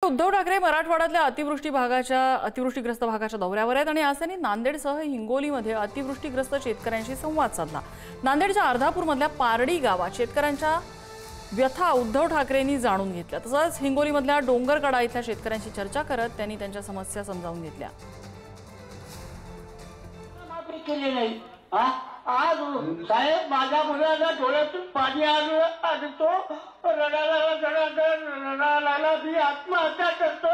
उद्धव ठाकरे मराठवाड्यातल्या अतिवृष्टीग्रस्त भागाच्या दौऱ्यावर आहेत आणि आज त्यांनी नांदेडसह हिंगोलीमध्ये अतिवृष्टीग्रस्त शेतकऱ्यांशी संवाद साधला। नांदेडच्या अर्धापूरमधल्या पारडी गावात शेतकऱ्यांच्या व्यथा उद्धव ठाकरेंनी जाणून घेतल्या। तसंच हिंगोलीमधल्या डोंगरकडा इथल्या शेतकऱ्यांशी चर्चा करत त्यांनी त्यांच्या समस्या समजावून घेतल्या। आज साहेब माझ्या मुलाला डोळ्यातून पाणी आलं आणि तो रडायला मी आत्महत्या करतो।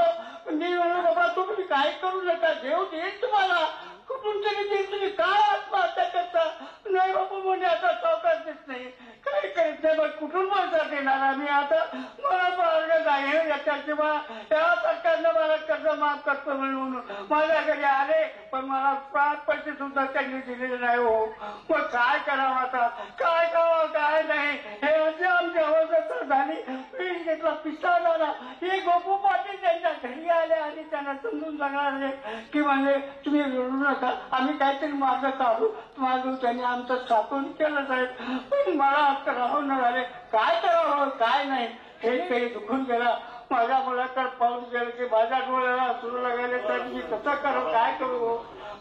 मी म्हणून बाबा तुम्ही काय करू नका, देव देईल तुम्हाला, कुठून तरी देईल, तुम्ही काय आत्महत्या करता? नाही बाबा म्हणे आता चौकात देत नाही, काय करत नाही, मग कुठून बोलतात येणार आम्ही आता? मला मार्ग आहे याच्या किंवा या सरकारनं मला कर्ज माफ करतो म्हणून माझ्या घरी आले, पण मला 5 पैसे सुद्धा त्यांनी दिलेले नाही हो। मग काय करावं आता, काय करावं काय नाही, हे असे आमची अवस्था झाली। पीठ घेतला, पिस्ता झाला। हे गोपू पाटील त्यांच्या घरी आले आणि त्यांना समजून सांगणार की म्हणजे तुम्ही रडू नका, आम्ही काहीतरी मार्ग काढू। माझं त्यांनी आमचं स्थापन केलं साहेब, पण मला आता राहून न झाले, काय करावं काय नाही हे काही दुखून गेला। माझ्या मुलाकडे पाहून गेलं की माझ्या डोळ्याला सुरू लागले, तर मी कसं करू काय करू?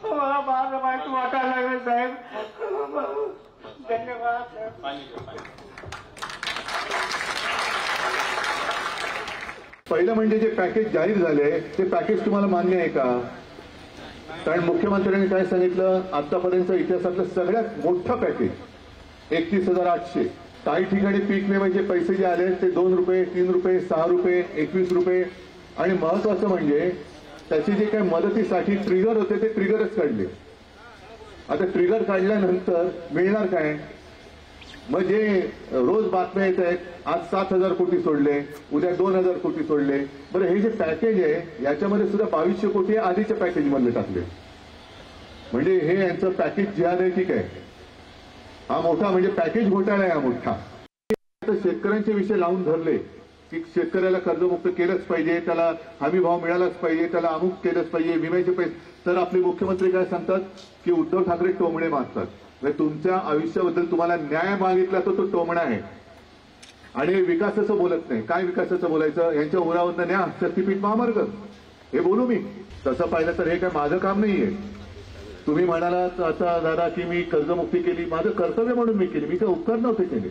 मला माझं माहिती वाटायला लागलं साहेब। धन्यवाद। पहिलं म्हणजे जे पॅकेज जाहीर झाले ते पॅकेज तुम्हाला मान्य आहे का? कारण मुख्यमंत्र्यांनी काय सांगितलं, आतापर्यंत इतिहासातलं सगळ्यात मोठं पॅकेज 31,800। काही ठिकाणी पीक विम्याचे पैसे जे आले ते 2 रुपये, 3 रुपये, 6 रुपये, 21 रुपये, आणि महत्वाचं म्हणजे त्याचे जे काही मदतीसाठी ट्रिगर होते ते ट्रिगरच काढले। आता ट्रिगर काढल्यानंतर मिळणार काय? मग जे रोज बातम्या येत आहेत, आज 7,000 कोटी सोडले, उद्या 2,000 कोटी सोडले। बरं, हे जे पॅकेज आहे याच्यामध्ये सुद्धा 2200 कोटी आधीच्या पॅकेज मधले टाकले। म्हणजे हे यांचं पॅकेज जे आहे ठीक आहे, हा मोठा म्हणजे पॅकेज घोटाळा आहे हा मोठा। शेतकऱ्यांचे विषय लावून धरले की शेतकऱ्याला कर्जमुक्त केलंच पाहिजे, त्याला हमी भाव मिळालाच पाहिजे, त्याला अमुक केलंच पाहिजे, विम्याचे पैसे। तर आपले मुख्यमंत्री काय सांगतात की उद्धव ठाकरे टोमणे मागतात। तुमच्या आयुष्याबद्दल तुम्हाला न्याय मागितला तर तो टोमणा आहे आणि विकासाचं बोलत नाही। काय विकासाचं बोलायचं? यांच्या उरावरनं न्या शक्तीपीठ महामार्ग हे बोलू मी? तसं पाहिलं तर हे काय माझं काम नाहीये। तुम्ही म्हणालात आता दादा की मी कर्जमुक्ती केली, माझं कर्तव्य म्हणून मी केली, मी काय उपकार नव्हते केले।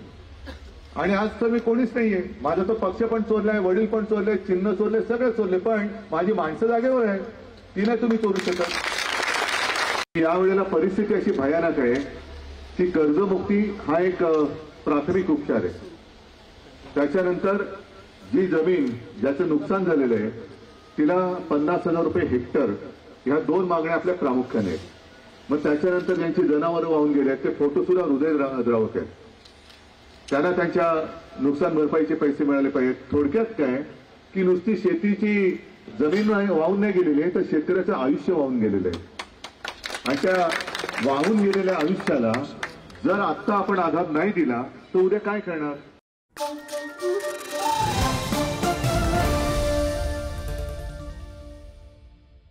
आणि आज तर मी कोणीच नाहीये, माझा तो पक्ष पण चोरलाय, वडील पण चोरले, चिन्ह चोरले, सगळं चोरले, पण माझी माणसं जागेवर आहे, ती नाही तुम्ही चोरू शकत। यावेळेला परिस्थिती अशी भयानक आहे की कर्जमुक्ती हा एक प्राथमिक उपचार आहे। त्याच्यानंतर जी जमीन ज्याचं नुकसान झालेलं आहे तिला 50,000 रुपये हेक्टर, ह्या 2 मागण्या आपल्या प्रामुख्याने आहेत। मग त्याच्यानंतर ज्यांची जनावरं वाहून गेले आहेत ते फोटो सुद्धा हृदयद्रावक आहेत, त्यांना त्यांच्या नुकसान भरपाईचे पैसे मिळाले पाहिजेत। थोडक्यात काय की नुसती शेतीची जमीन वाहून नाही गेलेली आहे, तर शेतकऱ्याचं आयुष्य वाहून गेलेलं आहे। आणि त्या वाहून गेलेल्या आयुष्याला जर आत्ता आपण आधार नाही दिला तर उद्या काय करणार?